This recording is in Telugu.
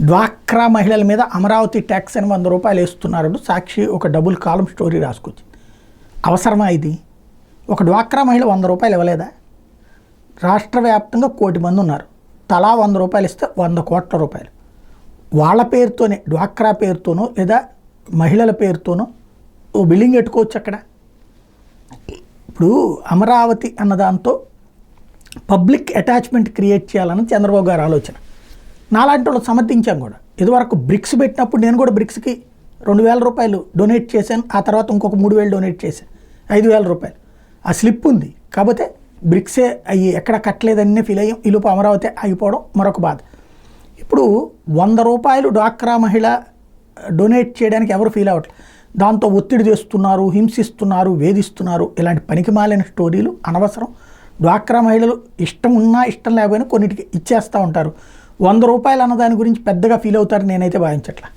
డ్వాక్రా మహిళల మీద అమరావతి ట్యాక్స్ అని 100 రూపాయలు వేస్తున్నారు. సాక్షి ఒక డబుల్ కాలం స్టోరీ రాసుకొచ్చింది. అవసరమా ఇది? ఒక డ్వాక్రా మహిళ 100 రూపాయలు ఇవ్వలేదా? రాష్ట్ర వ్యాప్తంగా 1 కోటి మంది ఉన్నారు. తలా 100 రూపాయలు ఇస్తే 100 కోట్ల రూపాయలు. వాళ్ళ పేరుతోనే, డ్వాక్రా పేరుతోనో లేదా మహిళల పేరుతోనో ఓ బిల్డింగ్ పెట్టుకోవచ్చు అక్కడ. ఇప్పుడు అమరావతి అన్నదాంతో పబ్లిక్ అటాచ్మెంట్ క్రియేట్ చేయాలని చంద్రబాబు గారు ఆలోచన. నాలాంటి వాళ్ళు సమర్థించాం కూడా. ఇదివరకు బ్రిక్స్ పెట్టినప్పుడు నేను కూడా బ్రిక్స్కి 2000 రూపాయలు డొనేట్ చేశాను. ఆ తర్వాత ఇంకొక 3000 డొనేట్ చేశాను, 5000 రూపాయలు. ఆ స్లిప్ ఉంది. కాకపోతే బ్రిక్సే అయ్యి ఎక్కడ కట్టలేదన్నీ ఫీల్ అయ్యాం. ఈ లోపు అమరావతి ఆగిపోవడం మరొక బాధ. ఇప్పుడు 100 రూపాయలు డ్వాక్రా మహిళ డొనేట్ చేయడానికి ఎవరు ఫీల్ అవ్వట్లేదు. దాంతో ఒత్తిడి చేస్తున్నారు, హింసిస్తున్నారు, వేధిస్తున్నారు. ఇలాంటి పనికిమాలిన స్టోరీలు అనవసరం. డ్వాక్రా మహిళలు ఇష్టం ఉన్నా ఇష్టం లేకపోయినా కొన్నిటికి ఇచ్చేస్తూ ఉంటారు. 100 రూపాయలు అన్న దాని గురించి పెద్దగా ఫీల్ అవుతారు నేనైతే భావించట్లా.